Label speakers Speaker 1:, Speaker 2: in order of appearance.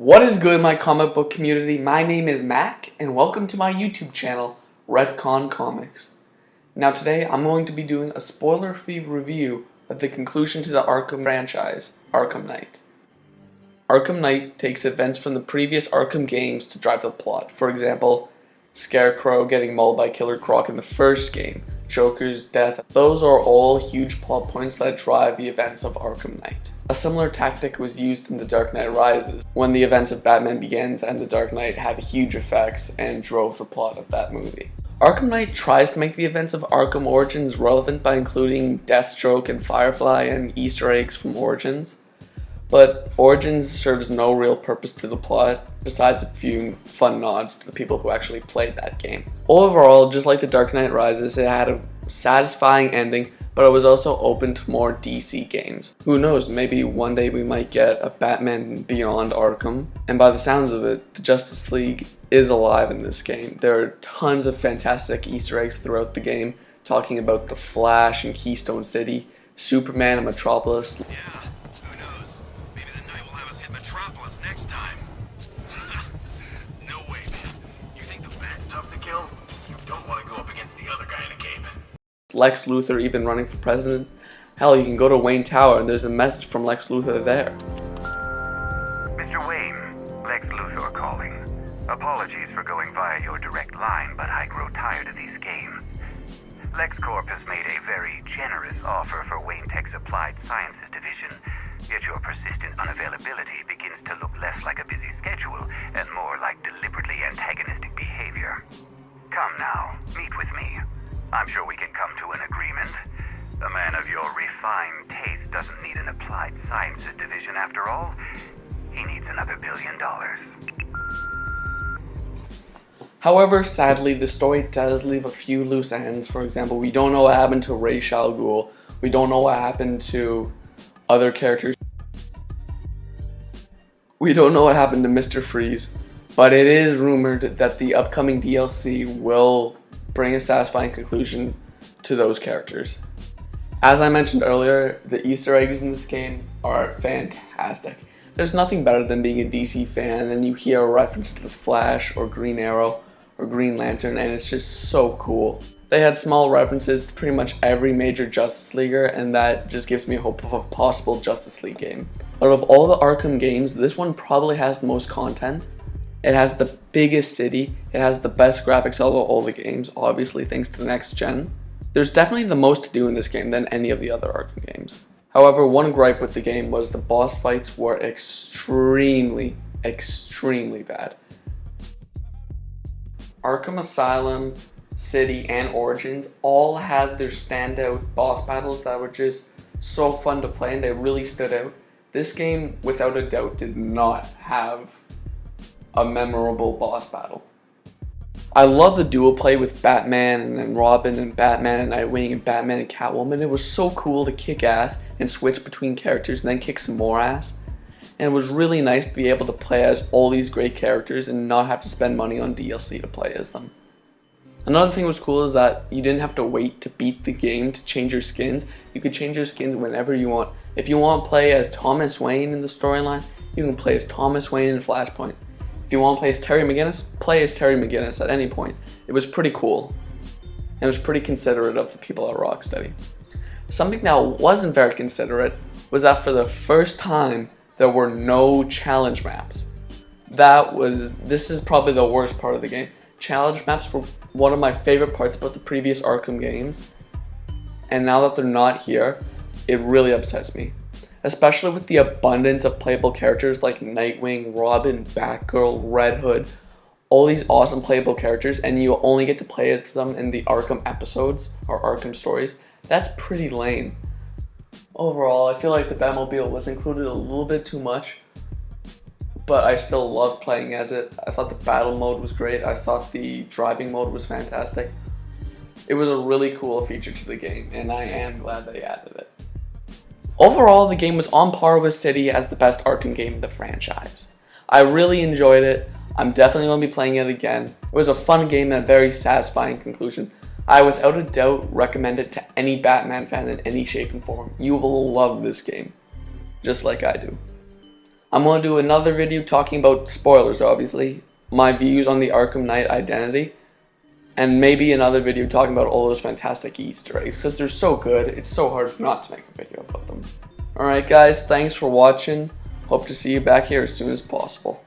Speaker 1: What is good, my comic book community? My name is Mac, and welcome to my YouTube channel, Retcon Comics. Now today, I'm going to be doing a spoiler-free review of the conclusion to the Arkham franchise, Arkham Knight. Arkham Knight takes events from the previous Arkham games to drive the plot. For example, Scarecrow getting mauled by Killer Croc in the first game, Joker's death. Those are all huge plot points that drive the events of Arkham Knight. A similar tactic was used in The Dark Knight Rises, when the events of Batman Begins and The Dark Knight had huge effects and drove the plot of that movie. Arkham Knight tries to make the events of Arkham Origins relevant by including Deathstroke and Firefly and Easter eggs from Origins. But Origins serves no real purpose to the plot, besides a few fun nods to the people who actually played that game. Overall, just like The Dark Knight Rises, it had a satisfying ending, but it was also open to more DC games. Who knows, maybe one day we might get a Batman Beyond Arkham. And by the sounds of it, the Justice League is alive in this game. There are tons of fantastic Easter eggs throughout the game, talking about the Flash and Keystone City, Superman and Metropolis.
Speaker 2: Yeah. Metropolis next time. No way, man. You think the Bat's tough to kill? You don't want to go up against the other guy in the cape.
Speaker 1: Lex Luthor even running for president. Hell, you can go to Wayne Tower and there's a message from Lex Luthor there.
Speaker 3: Mr. Wayne, Lex Luthor calling. Apologies for going via your direct line, but I grow tired of these games. LexCorp has made a very generous offer for Wayne Tech's Applied Sciences division, yet your persistent unavailability begins to look less like a busy schedule and more like deliberately antagonistic behavior. Come now, meet with me. I'm sure we can come to an agreement. A man of your refined taste doesn't need an Applied Sciences division after all. He needs another $1 billion.
Speaker 1: However, sadly, the story does leave a few loose ends. For example, we don't know what happened to Ra's al Ghul. We don't know what happened to other characters. We don't know what happened to Mr. Freeze. But it is rumored that the upcoming DLC will bring a satisfying conclusion to those characters. As I mentioned earlier, the Easter eggs in this game are fantastic. There's nothing better than being a DC fan and you hear a reference to the Flash or Green Arrow or Green Lantern, and it's just so cool. They had small references to pretty much every major Justice Leaguer, and that just gives me hope of a possible Justice League game. Out of all the Arkham games, this one probably has the most content. It has the biggest city, it has the best graphics out of all the games, obviously thanks to the next gen. There's definitely the most to do in this game than any of the other Arkham games. However, one gripe with the game was the boss fights were extremely bad. Arkham Asylum, City, and Origins all had their standout boss battles that were just so fun to play and they really stood out. This game, without a doubt, did not have a memorable boss battle. I love the duo play with Batman and Robin and Batman and Nightwing and Batman and Catwoman. It was so cool to kick ass and switch between characters and then kick some more ass. And it was really nice to be able to play as all these great characters and not have to spend money on DLC to play as them. Another thing that was cool is that you didn't have to wait to beat the game to change your skins. You could change your skins whenever you want. If you want to play as Thomas Wayne in the storyline, you can play as Thomas Wayne in Flashpoint. If you want to play as Terry McGinnis, play as Terry McGinnis at any point. It was pretty cool. And it was pretty considerate of the people at Rocksteady. Something that wasn't very considerate was that for the first time, there were no challenge maps. This is probably the worst part of the game. Challenge maps were one of my favorite parts about the previous Arkham games. And now that they're not here, it really upsets me. Especially with the abundance of playable characters like Nightwing, Robin, Batgirl, Red Hood, all these awesome playable characters, and you only get to play as them in the Arkham episodes or Arkham stories. That's pretty lame. Overall, I feel like the Batmobile was included a little bit too much, but I still loved playing as it. I thought the battle mode was great. I thought the driving mode was fantastic. It was a really cool feature to the game, and I am glad they added it. Overall, the game was on par with City as the best Arkham game in the franchise. I really enjoyed it. I'm definitely going to be playing it again. It was a fun game and a very satisfying conclusion. I without a doubt recommend it to any Batman fan in any shape and form. You will love this game, just like I do. I'm going to do another video talking about spoilers, obviously, my views on the Arkham Knight identity, and maybe another video talking about all those fantastic Easter eggs, because they're so good, it's so hard not to make a video about them. Alright guys, thanks for watching. Hope to see you back here as soon as possible.